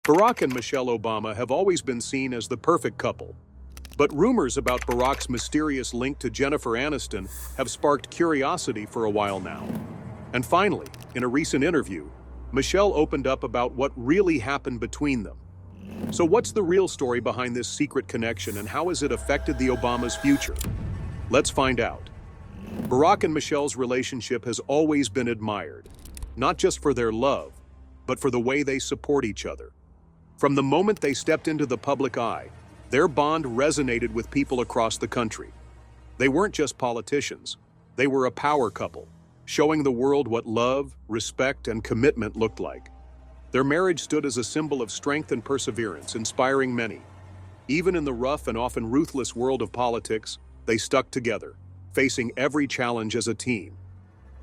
Barack and Michelle Obama have always been seen as the perfect couple. But rumors about Barack's mysterious link to Jennifer Aniston have sparked curiosity for a while now. And finally, in a recent interview, Michelle opened up about what really happened between them. So what's the real story behind this secret connection and how has it affected the Obamas' future? Let's find out. Barack and Michelle's relationship has always been admired, not just for their love, but for the way they support each other. From the moment they stepped into the public eye, their bond resonated with people across the country. They weren't just politicians, they were a power couple, showing the world what love, respect, and commitment looked like. Their marriage stood as a symbol of strength and perseverance, inspiring many. Even in the rough and often ruthless world of politics, they stuck together, facing every challenge as a team.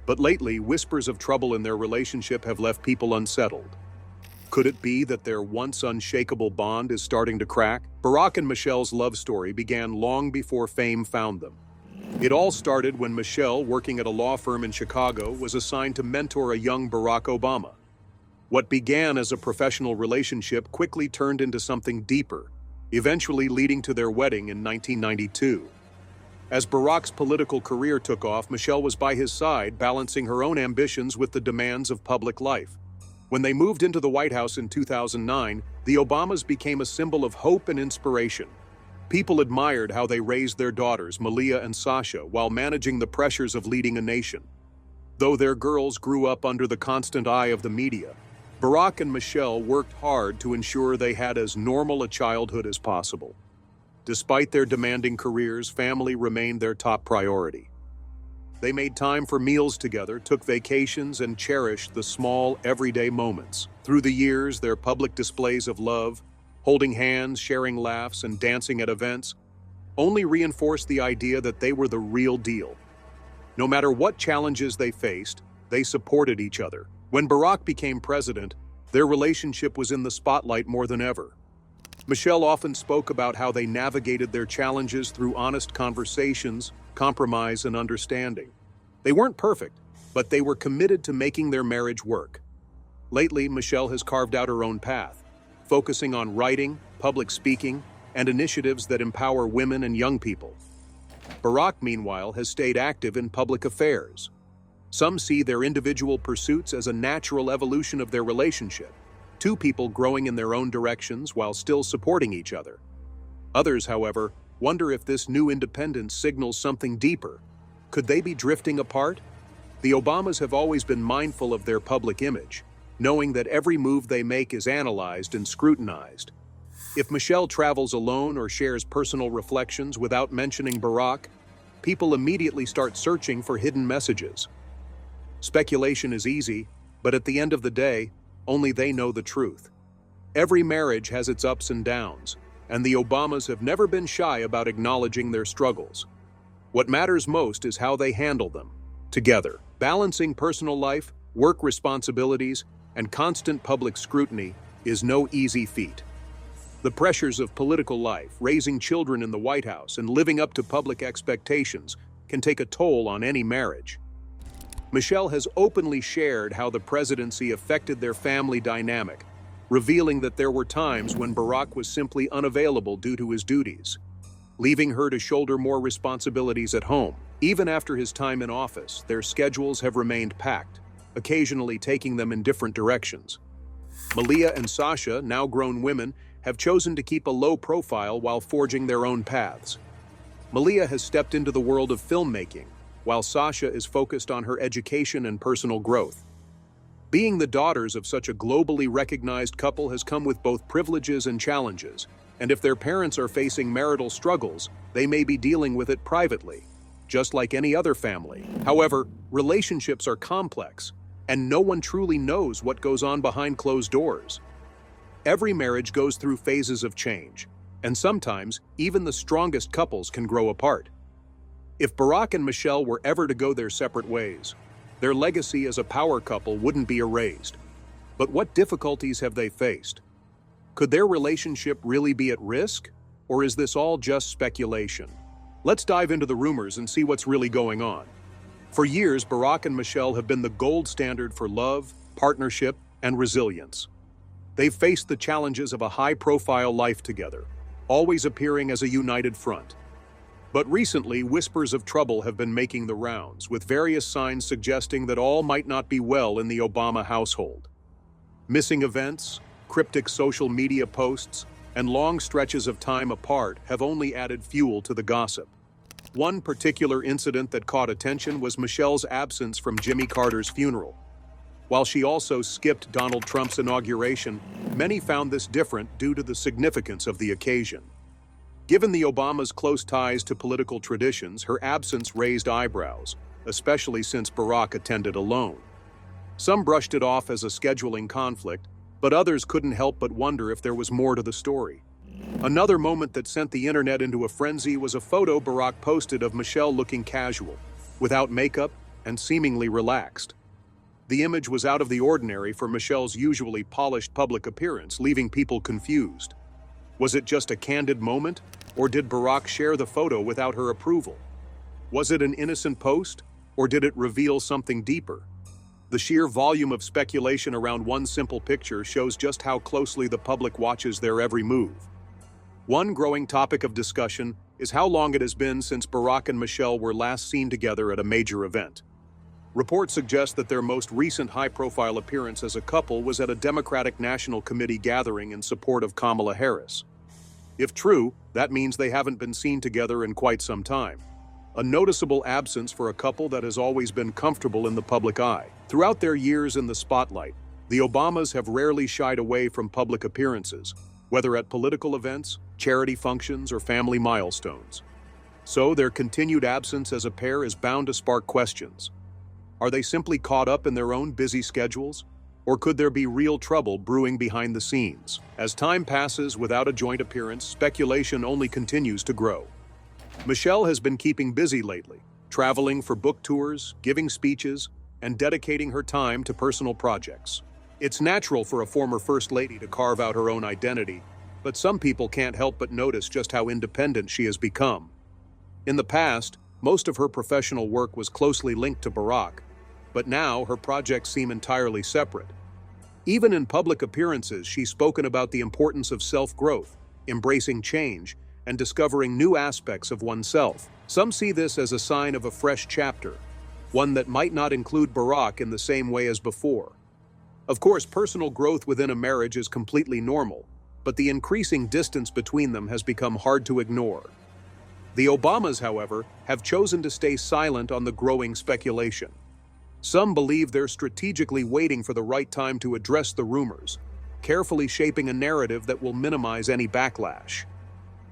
But lately, whispers of trouble in their relationship have left people unsettled. Could it be that their once unshakable bond is starting to crack? Barack and Michelle's love story began long before fame found them. It all started when Michelle, working at a law firm in Chicago, was assigned to mentor a young Barack Obama. What began as a professional relationship quickly turned into something deeper, eventually leading to their wedding in 1992. As Barack's political career took off, Michelle was by his side, balancing her own ambitions with the demands of public life. When they moved into the White House in 2009, the Obamas became a symbol of hope and inspiration. People admired how they raised their daughters, Malia and Sasha, while managing the pressures of leading a nation. Though their girls grew up under the constant eye of the media, Barack and Michelle worked hard to ensure they had as normal a childhood as possible. Despite their demanding careers, family remained their top priority. They made time for meals together, took vacations, and cherished the small, everyday moments. Through the years, their public displays of love, holding hands, sharing laughs, and dancing at events, only reinforced the idea that they were the real deal. No matter what challenges they faced, they supported each other. When Barack became president, their relationship was in the spotlight more than ever. Michelle often spoke about how they navigated their challenges through honest conversations, compromise, and understanding. They weren't perfect, but they were committed to making their marriage work. Lately, Michelle has carved out her own path, focusing on writing, public speaking, and initiatives that empower women and young people. Barack, meanwhile, has stayed active in public affairs. Some see their individual pursuits as a natural evolution of their relationship, two people growing in their own directions while still supporting each other. Others, however, wonder if this new independence signals something deeper. Could they be drifting apart? The Obamas have always been mindful of their public image, knowing that every move they make is analyzed and scrutinized. If Michelle travels alone or shares personal reflections without mentioning Barack, people immediately start searching for hidden messages. Speculation is easy, but at the end of the day, only they know the truth. Every marriage has its ups and downs, and the Obamas have never been shy about acknowledging their struggles. What matters most is how they handle them, together. Balancing personal life, work responsibilities, and constant public scrutiny is no easy feat. The pressures of political life, raising children in the White House, and living up to public expectations can take a toll on any marriage. Michelle has openly shared how the presidency affected their family dynamic, revealing that there were times when Barack was simply unavailable due to his duties, leaving her to shoulder more responsibilities at home. Even after his time in office, their schedules have remained packed, occasionally taking them in different directions. Malia and Sasha, now grown women, have chosen to keep a low profile while forging their own paths. Malia has stepped into the world of filmmaking, while Sasha is focused on her education and personal growth. Being the daughters of such a globally recognized couple has come with both privileges and challenges, and if their parents are facing marital struggles, they may be dealing with it privately, just like any other family. However, relationships are complex, and no one truly knows what goes on behind closed doors. Every marriage goes through phases of change, and sometimes even the strongest couples can grow apart. If Barack and Michelle were ever to go their separate ways, their legacy as a power couple wouldn't be erased. But what difficulties have they faced? Could their relationship really be at risk, or is this all just speculation? Let's dive into the rumors and see what's really going on. For years, Barack and Michelle have been the gold standard for love, partnership, and resilience. They've faced the challenges of a high-profile life together, always appearing as a united front. But recently, whispers of trouble have been making the rounds, with various signs suggesting that all might not be well in the Obama household. Missing events, cryptic social media posts, and long stretches of time apart have only added fuel to the gossip. One particular incident that caught attention was Michelle's absence from Jimmy Carter's funeral. While she also skipped Donald Trump's inauguration, many found this different due to the significance of the occasion. Given the Obamas' close ties to political traditions, her absence raised eyebrows, especially since Barack attended alone. Some brushed it off as a scheduling conflict, but others couldn't help but wonder if there was more to the story. Another moment that sent the internet into a frenzy was a photo Barack posted of Michelle looking casual, without makeup and seemingly relaxed. The image was out of the ordinary for Michelle's usually polished public appearance, leaving people confused. Was it just a candid moment, or did Barack share the photo without her approval? Was it an innocent post, or did it reveal something deeper? The sheer volume of speculation around one simple picture shows just how closely the public watches their every move. One growing topic of discussion is how long it has been since Barack and Michelle were last seen together at a major event. Reports suggest that their most recent high-profile appearance as a couple was at a Democratic National Committee gathering in support of Kamala Harris. If true, that means they haven't been seen together in quite some time. A noticeable absence for a couple that has always been comfortable in the public eye. Throughout their years in the spotlight, the Obamas have rarely shied away from public appearances, whether at political events, charity functions, or family milestones. So their continued absence as a pair is bound to spark questions. Are they simply caught up in their own busy schedules? Or could there be real trouble brewing behind the scenes? As time passes without a joint appearance, speculation only continues to grow. Michelle has been keeping busy lately, traveling for book tours, giving speeches, and dedicating her time to personal projects. It's natural for a former First Lady to carve out her own identity, but some people can't help but notice just how independent she has become. In the past, most of her professional work was closely linked to Barack, but now her projects seem entirely separate. Even in public appearances, she's spoken about the importance of self-growth, embracing change, and discovering new aspects of oneself. Some see this as a sign of a fresh chapter, one that might not include Barack in the same way as before. Of course, personal growth within a marriage is completely normal, but the increasing distance between them has become hard to ignore. The Obamas, however, have chosen to stay silent on the growing speculation. Some believe they're strategically waiting for the right time to address the rumors, carefully shaping a narrative that will minimize any backlash.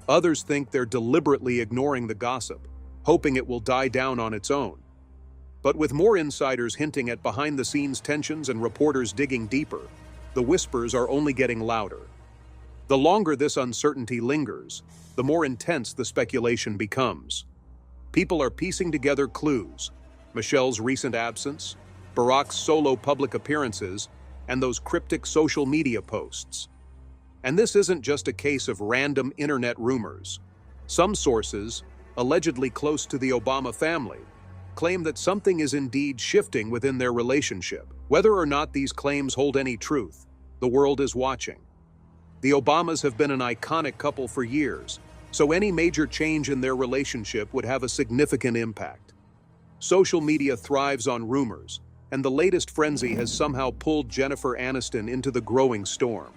Others think they're deliberately ignoring the gossip, hoping it will die down on its own. But with more insiders hinting at behind-the-scenes tensions and reporters digging deeper, the whispers are only getting louder. The longer this uncertainty lingers, the more intense the speculation becomes. People are piecing together clues: Michelle's recent absence, Barack's solo public appearances, and those cryptic social media posts. And this isn't just a case of random internet rumors. Some sources, allegedly close to the Obama family, claim that something is indeed shifting within their relationship. Whether or not these claims hold any truth, the world is watching. The Obamas have been an iconic couple for years, so any major change in their relationship would have a significant impact. Social media thrives on rumors, and the latest frenzy has somehow pulled Jennifer Aniston into the growing storm.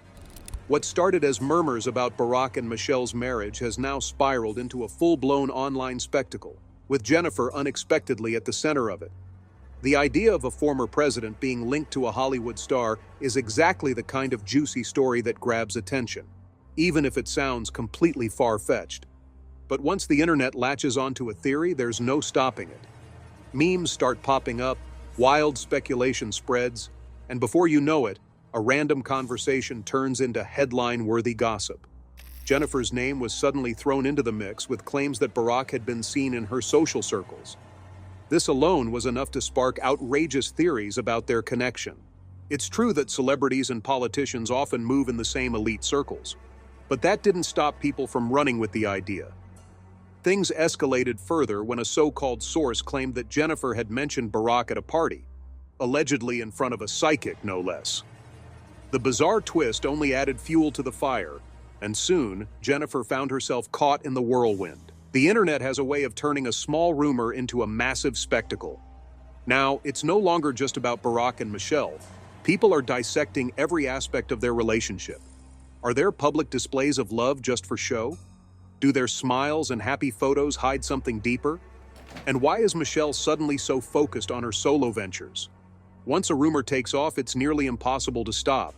What started as murmurs about Barack and Michelle's marriage has now spiraled into a full-blown online spectacle, with Jennifer unexpectedly at the center of it. The idea of a former president being linked to a Hollywood star is exactly the kind of juicy story that grabs attention, even if it sounds completely far-fetched. But once the internet latches onto a theory, there's no stopping it. Memes start popping up, wild speculation spreads, and before you know it, a random conversation turns into headline-worthy gossip. Jennifer's name was suddenly thrown into the mix with claims that Barack had been seen in her social circles. This alone was enough to spark outrageous theories about their connection. It's true that celebrities and politicians often move in the same elite circles, but that didn't stop people from running with the idea. Things escalated further when a so-called source claimed that Jennifer had mentioned Barack at a party, allegedly in front of a psychic, no less. The bizarre twist only added fuel to the fire, and soon, Jennifer found herself caught in the whirlwind. The internet has a way of turning a small rumor into a massive spectacle. Now, it's no longer just about Barack and Michelle. People are dissecting every aspect of their relationship. Are their public displays of love just for show? Do their smiles and happy photos hide something deeper? And why is Michelle suddenly so focused on her solo ventures? Once a rumor takes off, it's nearly impossible to stop.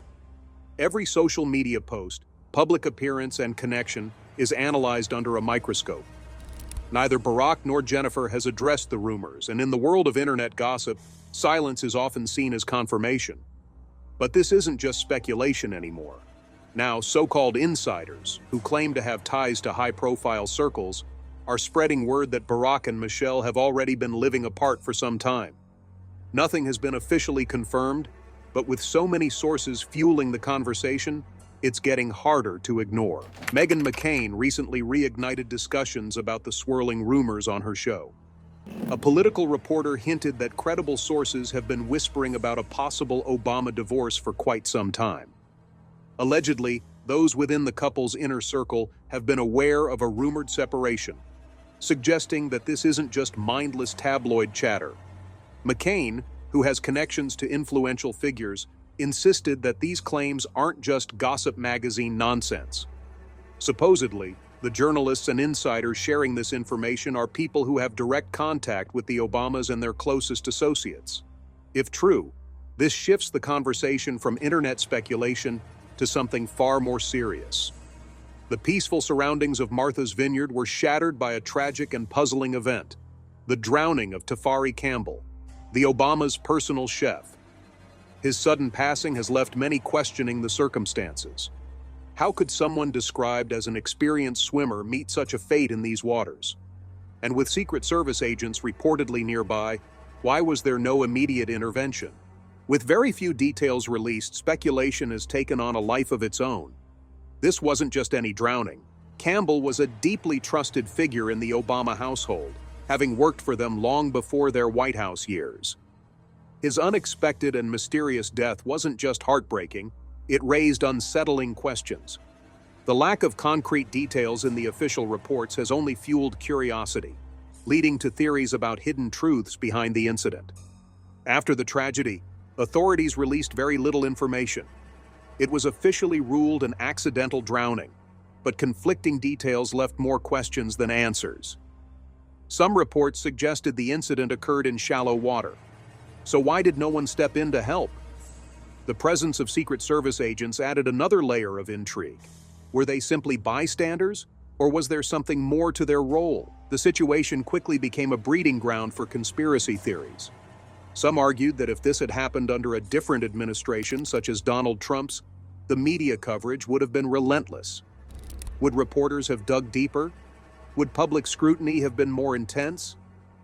Every social media post, public appearance, and connection is analyzed under a microscope. Neither Barack nor Jennifer has addressed the rumors, and in the world of internet gossip, silence is often seen as confirmation. But this isn't just speculation anymore. Now, so-called insiders, who claim to have ties to high-profile circles, are spreading word that Barack and Michelle have already been living apart for some time. Nothing has been officially confirmed, but with so many sources fueling the conversation, it's getting harder to ignore. Meghan McCain recently reignited discussions about the swirling rumors on her show. A political reporter hinted that credible sources have been whispering about a possible Obama divorce for quite some time. Allegedly, those within the couple's inner circle have been aware of a rumored separation, suggesting that this isn't just mindless tabloid chatter. McCain, who has connections to influential figures, insisted that these claims aren't just gossip magazine nonsense. Supposedly, the journalists and insiders sharing this information are people who have direct contact with the Obamas and their closest associates. If true, this shifts the conversation from internet speculation to something far more serious. The peaceful surroundings of Martha's Vineyard were shattered by a tragic and puzzling event: the drowning of Tafari Campbell, the Obama's personal chef. His sudden passing has left many questioning the circumstances. How could someone described as an experienced swimmer meet such a fate in these waters? And with Secret Service agents reportedly nearby, why was there no immediate intervention? With very few details released, speculation has taken on a life of its own. This wasn't just any drowning. Campbell was a deeply trusted figure in the Obama household, having worked for them long before their White House years. His unexpected and mysterious death wasn't just heartbreaking, it raised unsettling questions. The lack of concrete details in the official reports has only fueled curiosity, leading to theories about hidden truths behind the incident. After the tragedy, authorities released very little information. It was officially ruled an accidental drowning, but conflicting details left more questions than answers. Some reports suggested the incident occurred in shallow water. So why did no one step in to help? The presence of Secret Service agents added another layer of intrigue. Were they simply bystanders, or was there something more to their role? The situation quickly became a breeding ground for conspiracy theories. Some argued that if this had happened under a different administration, such as Donald Trump's, the media coverage would have been relentless. Would reporters have dug deeper? Would public scrutiny have been more intense?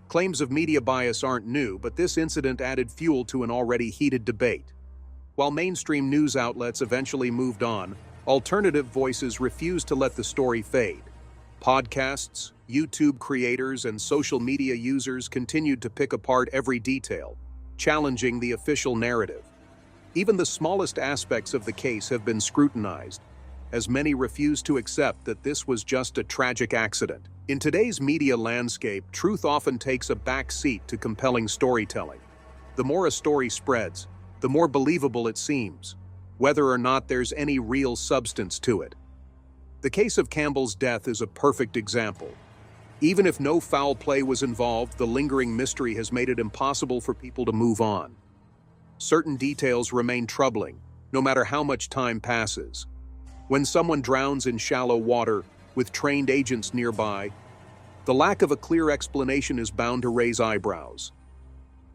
Claims of media bias aren't new, but this incident added fuel to an already heated debate. While mainstream news outlets eventually moved on, alternative voices refused to let the story fade. Podcasts, YouTube creators, and social media users continued to pick apart every detail, challenging the official narrative. Even the smallest aspects of the case have been scrutinized, as many refuse to accept that this was just a tragic accident. In today's media landscape, truth often takes a back seat to compelling storytelling. The more a story spreads, the more believable it seems, whether or not there's any real substance to it. The case of Campbell's death is a perfect example. Even if no foul play was involved, the lingering mystery has made it impossible for people to move on. Certain details remain troubling, no matter how much time passes. When someone drowns in shallow water, with trained agents nearby, the lack of a clear explanation is bound to raise eyebrows.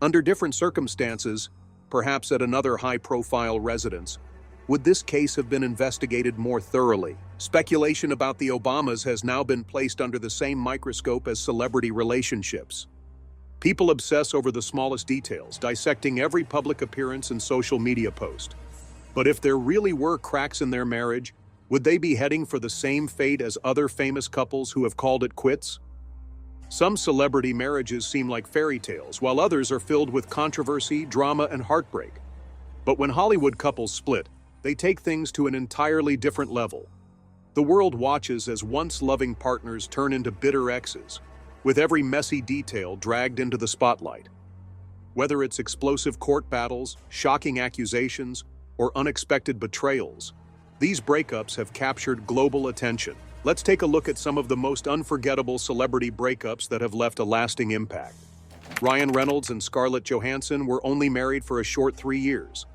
Under different circumstances, perhaps at another high-profile residence, would this case have been investigated more thoroughly? Speculation about the Obamas has now been placed under the same microscope as celebrity relationships. People obsess over the smallest details, dissecting every public appearance and social media post. But if there really were cracks in their marriage, would they be heading for the same fate as other famous couples who have called it quits? Some celebrity marriages seem like fairy tales, while others are filled with controversy, drama, and heartbreak. But when Hollywood couples split, they take things to an entirely different level. The world watches as once loving partners turn into bitter exes, with every messy detail dragged into the spotlight. Whether it's explosive court battles, shocking accusations, or unexpected betrayals, these breakups have captured global attention. Let's take a look at some of the most unforgettable celebrity breakups that have left a lasting impact. Ryan Reynolds and Scarlett Johansson were only married for a short 3 years.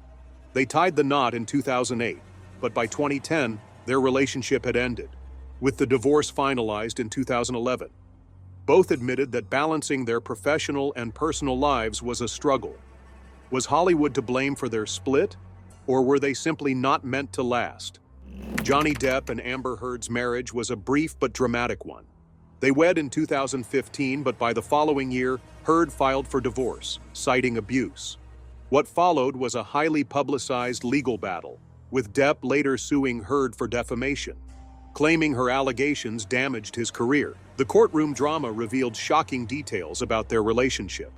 They tied the knot in 2008, but by 2010, their relationship had ended, with the divorce finalized in 2011. Both admitted that balancing their professional and personal lives was a struggle. Was Hollywood to blame for their split, or were they simply not meant to last? Johnny Depp and Amber Heard's marriage was a brief but dramatic one. They wed in 2015, but by the following year, Heard filed for divorce, citing abuse. What followed was a highly publicized legal battle, with Depp later suing Heard for defamation, claiming her allegations damaged his career. The courtroom drama revealed shocking details about their relationship.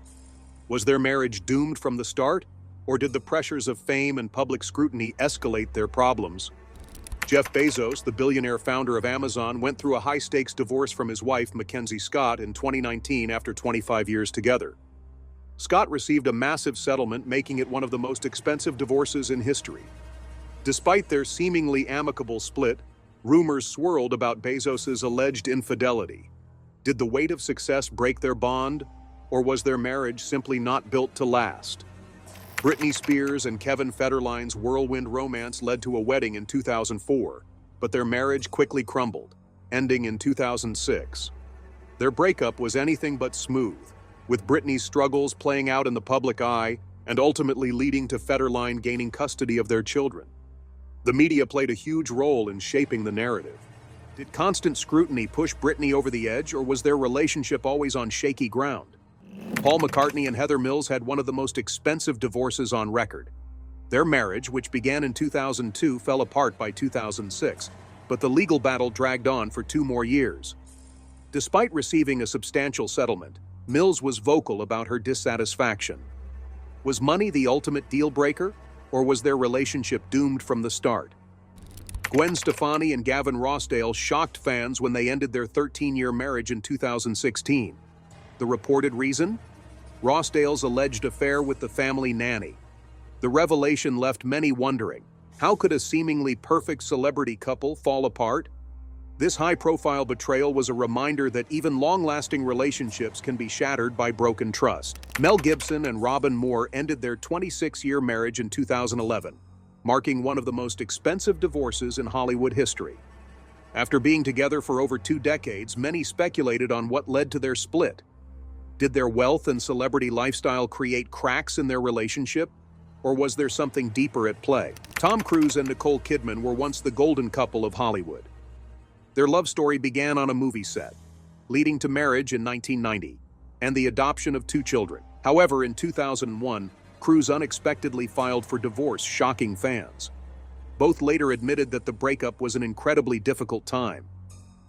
Was their marriage doomed from the start, or did the pressures of fame and public scrutiny escalate their problems? Jeff Bezos, the billionaire founder of Amazon, went through a high-stakes divorce from his wife, Mackenzie Scott, in 2019 after 25 years together. Scott received a massive settlement, making it one of the most expensive divorces in history. Despite their seemingly amicable split, rumors swirled about Bezos' alleged infidelity. Did the weight of success break their bond, or was their marriage simply not built to last? Britney Spears and Kevin Federline's whirlwind romance led to a wedding in 2004, but their marriage quickly crumbled, ending in 2006. Their breakup was anything but smooth, with Britney's struggles playing out in the public eye and ultimately leading to Federline gaining custody of their children. The media played a huge role in shaping the narrative. Did constant scrutiny push Britney over the edge, or was their relationship always on shaky ground? Paul McCartney and Heather Mills had one of the most expensive divorces on record. Their marriage, which began in 2002, fell apart by 2006, but the legal battle dragged on for 2 more years. Despite receiving a substantial settlement, Mills was vocal about her dissatisfaction. Was money the ultimate deal breaker, or was their relationship doomed from the start? Gwen Stefani and Gavin Rossdale shocked fans when they ended their 13-year marriage in 2016. The reported reason? Rossdale's alleged affair with the family nanny. The revelation left many wondering, how could a seemingly perfect celebrity couple fall apart? This high-profile betrayal was a reminder that even long-lasting relationships can be shattered by broken trust. Mel Gibson and Robin Moore ended their 26-year marriage in 2011, marking one of the most expensive divorces in Hollywood history. After being together for over 2 decades, many speculated on what led to their split. Did their wealth and celebrity lifestyle create cracks in their relationship, or was there something deeper at play? Tom Cruise and Nicole Kidman were once the golden couple of Hollywood. Their love story began on a movie set, leading to marriage in 1990 and the adoption of 2 children. However, in 2001, Cruise unexpectedly filed for divorce, shocking fans. Both later admitted that the breakup was an incredibly difficult time.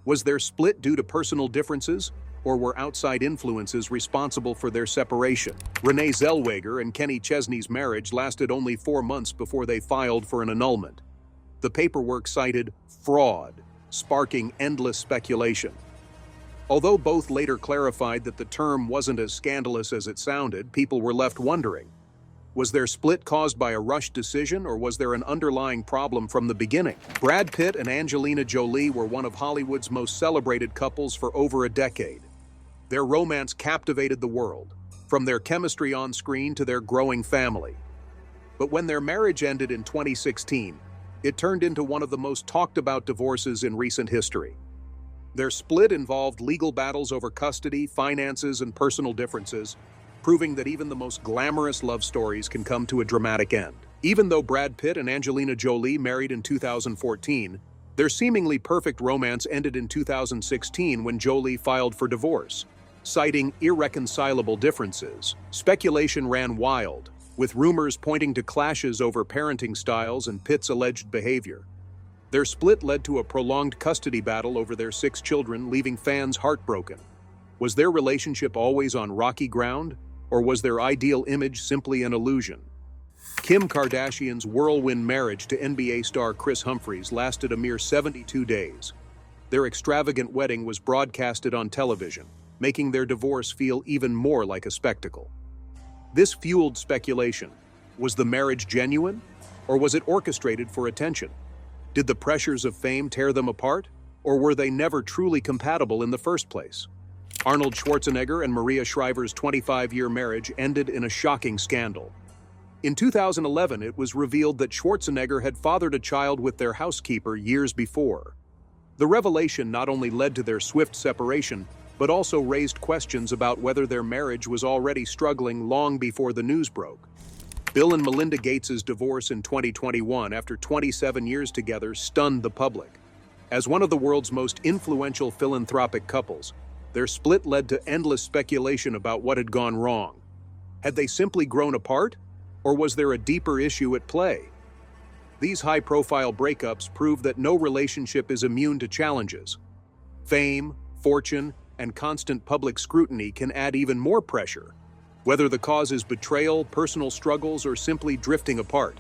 Was their split due to personal differences, or were outside influences responsible for their separation? Renee Zellweger and Kenny Chesney's marriage lasted only 4 months before they filed for an annulment. The paperwork cited fraud, sparking endless speculation. Although both later clarified that the term wasn't as scandalous as it sounded, people were left wondering, was their split caused by a rushed decision, or was there an underlying problem from the beginning? Brad Pitt and Angelina Jolie were one of Hollywood's most celebrated couples for over a decade. Their romance captivated the world, from their chemistry on screen to their growing family. But when their marriage ended in 2016, it turned into one of the most talked about divorces in recent history. Their split involved legal battles over custody, finances, and personal differences, proving that even the most glamorous love stories can come to a dramatic end. Even though Brad Pitt and Angelina Jolie married in 2014, their seemingly perfect romance ended in 2016 when Jolie filed for divorce, citing irreconcilable differences. Speculation ran wild, with rumors pointing to clashes over parenting styles and Pitt's alleged behavior. Their split led to a prolonged custody battle over their 6 children, leaving fans heartbroken. Was their relationship always on rocky ground, or was their ideal image simply an illusion? Kim Kardashian's whirlwind marriage to NBA star Kris Humphries lasted a mere 72 days. Their extravagant wedding was broadcasted on television, making their divorce feel even more like a spectacle. This fueled speculation. Was the marriage genuine, or was it orchestrated for attention? Did the pressures of fame tear them apart, or were they never truly compatible in the first place? Arnold Schwarzenegger and Maria Shriver's 25-year marriage ended in a shocking scandal. In 2011, it was revealed that Schwarzenegger had fathered a child with their housekeeper years before. The revelation not only led to their swift separation, but also raised questions about whether their marriage was already struggling long before the news broke. Bill and Melinda Gates' divorce in 2021, after 27 years together, stunned the public. As one of the world's most influential philanthropic couples, their split led to endless speculation about what had gone wrong. Had they simply grown apart? Or was there a deeper issue at play? These high-profile breakups prove that no relationship is immune to challenges. Fame, fortune, and constant public scrutiny can add even more pressure, whether the cause is betrayal, personal struggles, or simply drifting apart.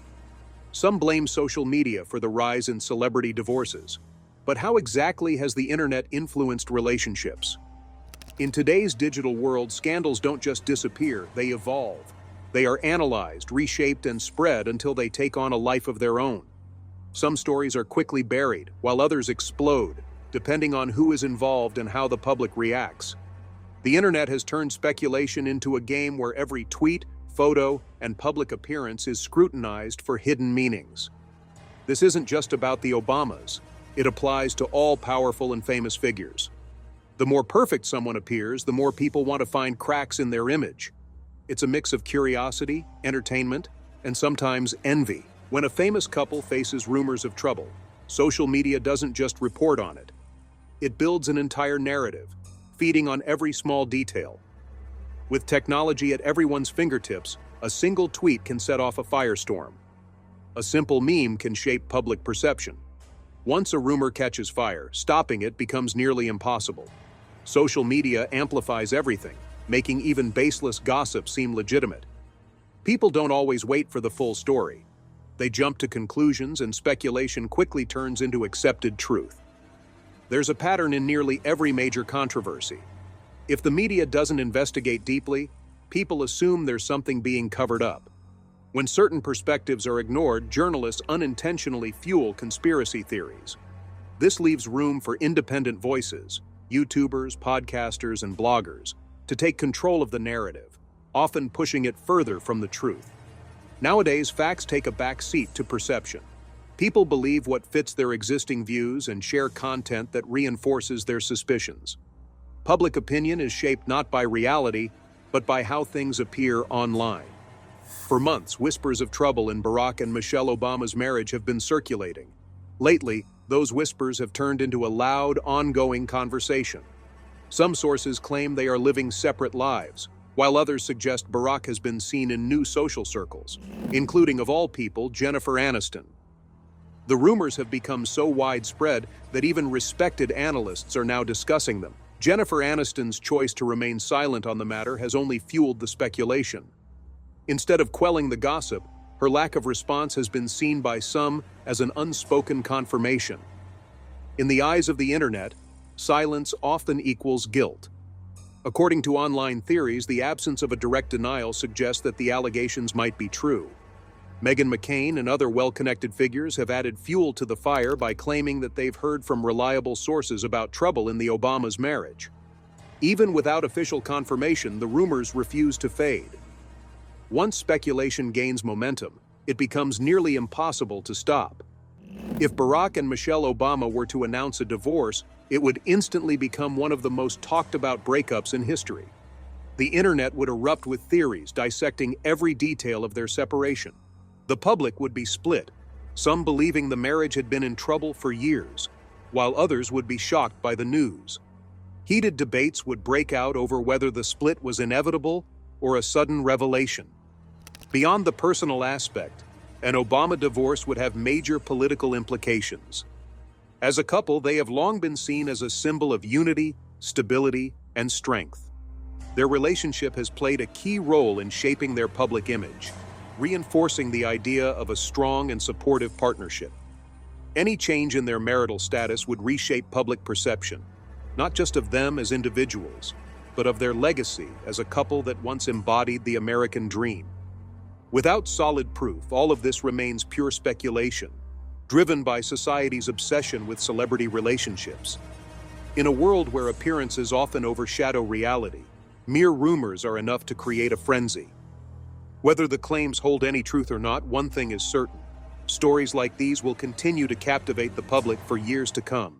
Some blame social media for the rise in celebrity divorces. But how exactly has the internet influenced relationships? In today's digital world, scandals don't just disappear, they evolve. They are analyzed, reshaped, and spread until they take on a life of their own. Some stories are quickly buried, while others explode, depending on who is involved and how the public reacts. The internet has turned speculation into a game where every tweet, photo, and public appearance is scrutinized for hidden meanings. This isn't just about the Obamas. It applies to all powerful and famous figures. The more perfect someone appears, the more people want to find cracks in their image. It's a mix of curiosity, entertainment, and sometimes envy. When a famous couple faces rumors of trouble, social media doesn't just report on it. It builds an entire narrative, feeding on every small detail. With technology at everyone's fingertips, a single tweet can set off a firestorm. A simple meme can shape public perception. Once a rumor catches fire, stopping it becomes nearly impossible. Social media amplifies everything, making even baseless gossip seem legitimate. People don't always wait for the full story. They jump to conclusions, and speculation quickly turns into accepted truth. There's a pattern in nearly every major controversy. If the media doesn't investigate deeply, people assume there's something being covered up. When certain perspectives are ignored, journalists unintentionally fuel conspiracy theories. This leaves room for independent voices, YouTubers, podcasters, and bloggers, to take control of the narrative, often pushing it further from the truth. Nowadays, facts take a back seat to perception. People believe what fits their existing views and share content that reinforces their suspicions. Public opinion is shaped not by reality, but by how things appear online. For months, whispers of trouble in Barack and Michelle Obama's marriage have been circulating. Lately, those whispers have turned into a loud, ongoing conversation. Some sources claim they are living separate lives, while others suggest Barack has been seen in new social circles, including, of all people, Jennifer Aniston. The rumors have become so widespread that even respected analysts are now discussing them. Jennifer Aniston's choice to remain silent on the matter has only fueled the speculation. Instead of quelling the gossip, her lack of response has been seen by some as an unspoken confirmation. In the eyes of the internet, silence often equals guilt. According to online theories, the absence of a direct denial suggests that the allegations might be true. Meghan McCain and other well-connected figures have added fuel to the fire by claiming that they've heard from reliable sources about trouble in the Obamas' marriage. Even without official confirmation, the rumors refuse to fade. Once speculation gains momentum, it becomes nearly impossible to stop. If Barack and Michelle Obama were to announce a divorce, it would instantly become one of the most talked-about breakups in history. The internet would erupt with theories dissecting every detail of their separation. The public would be split, some believing the marriage had been in trouble for years, while others would be shocked by the news. Heated debates would break out over whether the split was inevitable or a sudden revelation. Beyond the personal aspect, an Obama divorce would have major political implications. As a couple, they have long been seen as a symbol of unity, stability, and strength. Their relationship has played a key role in shaping their public image. reinforcing the idea of a strong and supportive partnership. Any change in their marital status would reshape public perception, not just of them as individuals, but of their legacy as a couple that once embodied the American dream. Without solid proof, all of this remains pure speculation, driven by society's obsession with celebrity relationships. In a world where appearances often overshadow reality, mere rumors are enough to create a frenzy. Whether the claims hold any truth or not, one thing is certain: stories like these will continue to captivate the public for years to come.